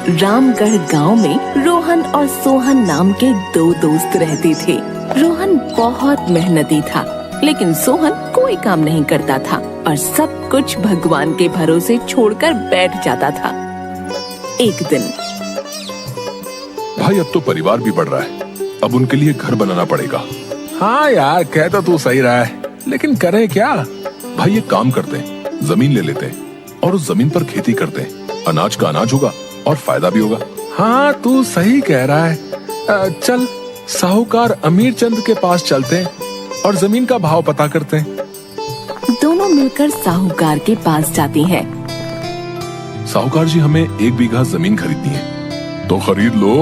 रामगढ़ गांव में रोहन और सोहन नाम के दो दोस्त रहते थे। रोहन बहुत मेहनती था, लेकिन सोहन कोई काम नहीं करता था और सब कुछ भगवान के भरोसे छोड़कर बैठ जाता था। एक दिन, भाई अब तो परिवार भी बढ़ रहा है, अब उनके लिए घर बनाना पड़ेगा। हाँ यार, कह तो तू सही रहा है, लेकिन करें क्या? भाई एक काम करते हैं, जमीन ले लेते हैं और उस जमीन पर खेती करते हैं। अनाज का अनाज होगा और फायदा भी होगा। हाँ तू सही कह रहा है। चल साहूकार अमीर चंद के पास चलते हैं और जमीन का भाव पता करते हैं। दोनों मिलकर साहूकार के पास जाते हैं। साहूकार जी, हमें 1 बीघा जमीन खरीदनी है। तो खरीद लो,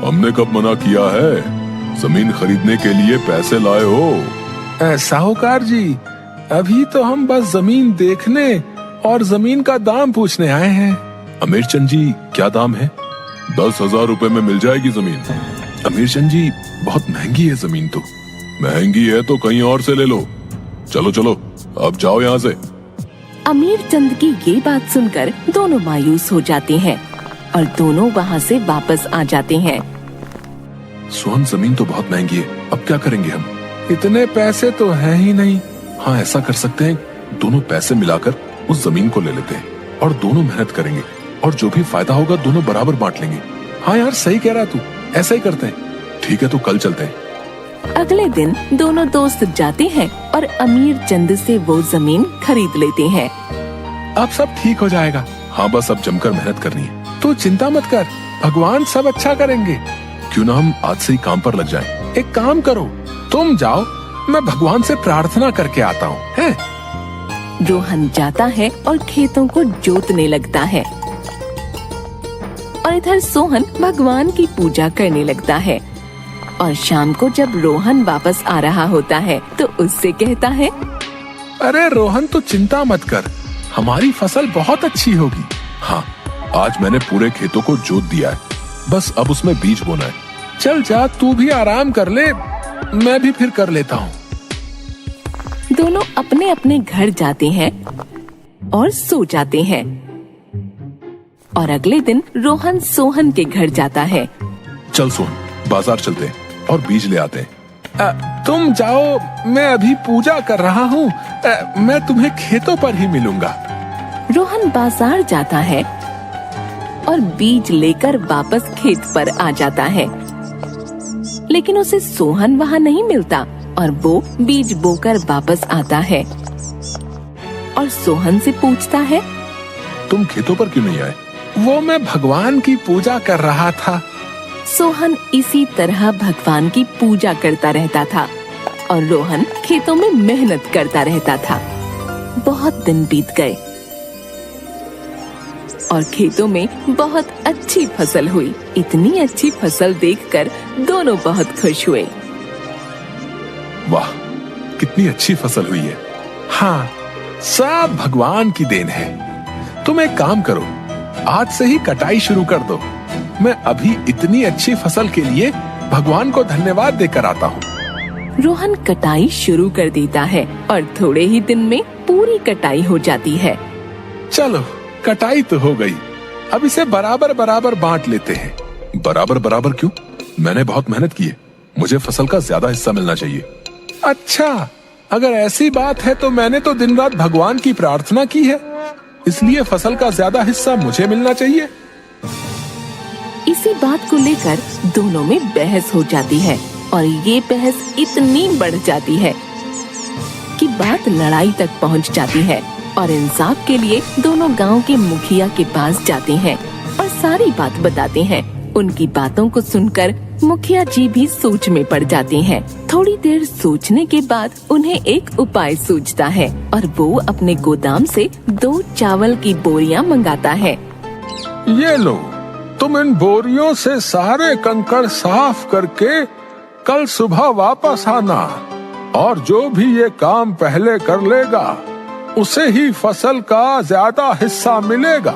हमने कब मना किया है? जमीन खरीदने के लिए पैसे लाए हो। साहूकार जी, अभी तो हम बस जमीन देखने और जमीन का दाम पूछने आए हैं। अमीर चंद जी, क्या दाम है? 10,000 रुपए में मिल जाएगी जमीन। अमीर चंद जी, बहुत महंगी है जमीन। तो महंगी है तो कहीं और से ले लो। चलो चलो, अब जाओ यहाँ से। अमीर चंद की ये बात सुनकर दोनों मायूस हो जाते हैं और दोनों वहाँ से वापस आ जाते हैं। सोहन, जमीन तो बहुत महंगी है, अब क्या करेंगे हम? इतने पैसे तो हैं ही नहीं। हाँ, ऐसा कर सकते हैं, दोनों पैसे मिलाकर उस जमीन को ले लेते हैं और दोनों मेहनत करेंगे और जो भी फायदा होगा दोनों बराबर बांट लेंगे। हाँ यार, सही कह रहा तू, ऐसा ही करते हैं। ठीक है, तो कल चलते हैं। अगले दिन दोनों दोस्त जाते हैं और अमीर चंद से वो जमीन खरीद लेते हैं। अब सब ठीक हो जाएगा। हाँ, बस अब जमकर मेहनत करनी है। तू चिंता मत कर, भगवान सब अच्छा करेंगे। क्यों ना हम आज से ही काम पर लग जाएं। एक काम करो, तुम जाओ, मैं भगवान से प्रार्थना करके आता हूँ। हैं? रोहन जाता है और खेतों को जोतने लगता है और इधर सोहन भगवान की पूजा करने लगता है। और शाम को जब रोहन वापस आ रहा होता है तो उससे कहता है, अरे रोहन, तू चिंता मत कर, हमारी फसल बहुत अच्छी होगी। हाँ, आज मैंने पूरे खेतों को जोत दिया है, बस अब उसमें बीज बोना है। चल जा, तू भी आराम कर ले, मैं भी फिर कर लेता हूँ। दोनों अपने अपने घर जाते हैं और सो जाते हैं। और अगले दिन रोहन सोहन के घर जाता है। चल सोहन, बाजार चलते हैं और बीज ले आते हैं। तुम जाओ, मैं अभी पूजा कर रहा हूँ। मैं तुम्हें खेतों पर ही मिलूंगा। रोहन बाजार जाता है और बीज लेकर वापस खेत पर आ जाता है, लेकिन उसे सोहन वहाँ नहीं मिलता और वो बीज बोकर वापस आता है और सोहन से पूछता है, तुम खेतों पर क्यों नहीं आए? वो मैं भगवान की पूजा कर रहा था। सोहन इसी तरह भगवान की पूजा करता रहता था और रोहन खेतों में मेहनत करता रहता था। बहुत दिन बीत गए और खेतों में बहुत अच्छी फसल हुई। इतनी अच्छी फसल देखकर दोनों बहुत खुश हुए। वाह, कितनी अच्छी फसल हुई है। हाँ, सब भगवान की देन है। तुम एक काम करो, आज से ही कटाई शुरू कर दो। मैं अभी इतनी अच्छी फसल के लिए भगवान को धन्यवाद देकर आता हूँ। रोहन कटाई शुरू कर देता है और थोड़े ही दिन में पूरी कटाई हो जाती है। चलो, कटाई तो हो गई, अब इसे बराबर बराबर बांट लेते हैं। बराबर बराबर क्यों? मैंने बहुत मेहनत की है, मुझे फसल का ज्यादा हिस्सा मिलना चाहिए। अच्छा, अगर ऐसी बात है तो मैंने तो दिन रात भगवान की प्रार्थना की है, इसलिए फसल का ज्यादा हिस्सा मुझे मिलना चाहिए। इसी बात को लेकर दोनों में बहस हो जाती है और ये बहस इतनी बढ़ जाती है कि बात लड़ाई तक पहुंच जाती है। और इंसाफ के लिए दोनों गांव के मुखिया के पास जाते हैं और सारी बात बताते हैं। उनकी बातों को सुनकर मुखिया जी भी सोच में पड़ जाते हैं। थोड़ी देर सोचने के बाद उन्हें एक उपाय सूझता है और वो अपने गोदाम से 2 चावल की बोरियां मंगाता है। ये लो, तुम इन बोरियों से सारे कंकड़ साफ करके कल सुबह वापस आना और जो भी ये काम पहले कर लेगा उसे ही फसल का ज्यादा हिस्सा मिलेगा।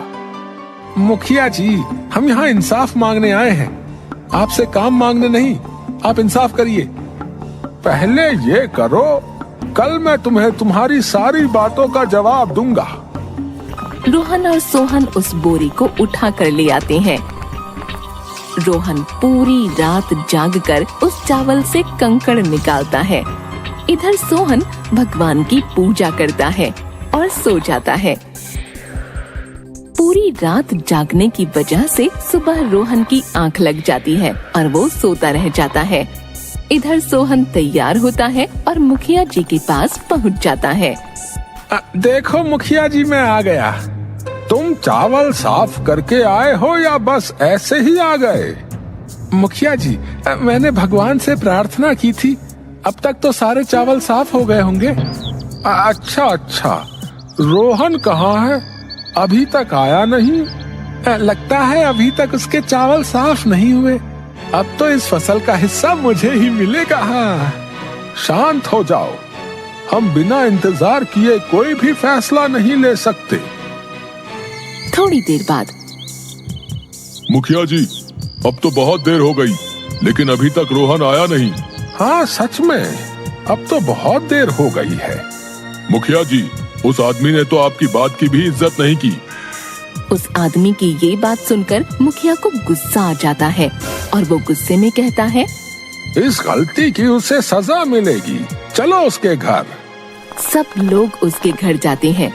मुखिया जी, हम यहाँ इंसाफ मांगने आए हैं, आपसे काम मांगने नहीं। आप इंसाफ करिए। पहले ये करो, कल मैं तुम्हें तुम्हारी सारी बातों का जवाब दूंगा। रोहन और सोहन उस बोरी को उठा कर ले आते हैं रोहन पूरी रात जागकर उस चावल से कंकड़ निकालता है। इधर सोहन भगवान की पूजा करता है और सो जाता है। पूरी रात जागने की वजह से सुबह रोहन की आंख लग जाती है और वो सोता रह जाता है। इधर सोहन तैयार होता है और मुखिया जी के पास पहुंच जाता है। देखो मुखिया जी, मैं आ गया। तुम चावल साफ करके आए हो या बस ऐसे ही आ गए? मुखिया जी, मैंने भगवान से प्रार्थना की थी, अब तक तो सारे चावल साफ हो गए होंगे। अच्छा अच्छा, रोहन कहाँ है? अभी तक आया नहीं। लगता है अभी तक उसके चावल साफ नहीं हुए। अब तो इस फसल का हिस्सा मुझे ही मिलेगा। शांत हो जाओ, हम बिना इंतजार किए कोई भी फैसला नहीं ले सकते। थोड़ी देर बाद, मुखिया जी, अब तो बहुत देर हो गई, लेकिन अभी तक रोहन आया नहीं। हाँ सच में, अब तो बहुत देर हो गई है। मुखिया जी, उस आदमी ने तो आपकी बात की भी इज्जत नहीं की। उस आदमी की ये बात सुनकर मुखिया को गुस्सा आ जाता है और वो गुस्से में कहता है, इस गलती की उसे सजा मिलेगी, चलो उसके घर। सब लोग उसके घर जाते हैं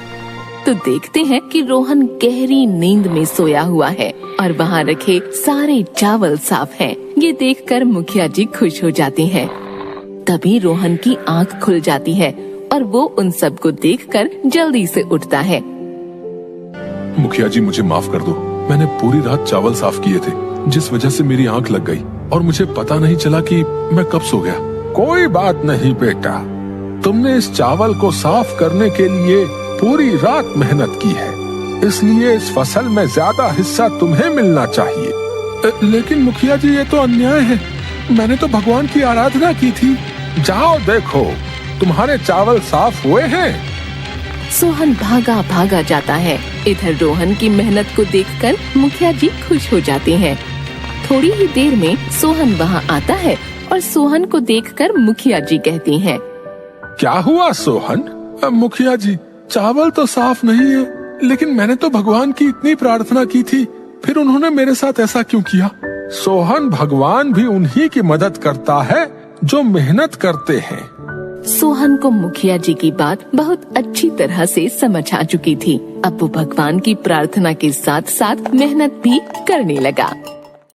तो देखते हैं कि रोहन गहरी नींद में सोया हुआ है और वहाँ रखे सारे चावल साफ हैं। ये देखकर मुखिया जी खुश हो जाते हैं। तभी रोहन की आंख खुल जाती है और वो उन सबको देखकर जल्दी से उठता है। मुखिया जी, मुझे माफ कर दो। मैंने पूरी रात चावल साफ किए थे, जिस वजह से मेरी आंख लग गई और मुझे पता नहीं चला कि मैं कब सो गया। कोई बात नहीं बेटा, तुमने इस चावल को साफ करने के लिए पूरी रात मेहनत की है, इसलिए इस फसल में ज्यादा हिस्सा तुम्हें मिलना चाहिए। लेकिन मुखिया जी, ये तो अन्याय है। मैंने तो भगवान की आराधना की थी। जाओ देखो, तुम्हारे चावल साफ हुए हैं। सोहन भागा भागा जाता है। इधर रोहन की मेहनत को देखकर मुखिया जी खुश हो जाते हैं। थोड़ी ही देर में सोहन वहाँ आता है और सोहन को देखकर मुखिया जी कहती हैं, क्या हुआ सोहन? मुखिया जी, चावल तो साफ नहीं है, लेकिन मैंने तो भगवान की इतनी प्रार्थना की थी, फिर उन्होंने मेरे साथ ऐसा क्यों किया? सोहन, भगवान भी उन्हीं की मदद करता है जो मेहनत करते हैं। सोहन को मुखिया जी की बात बहुत अच्छी तरह से समझ आ चुकी थी। अब वो भगवान की प्रार्थना के साथ साथ मेहनत भी करने लगा।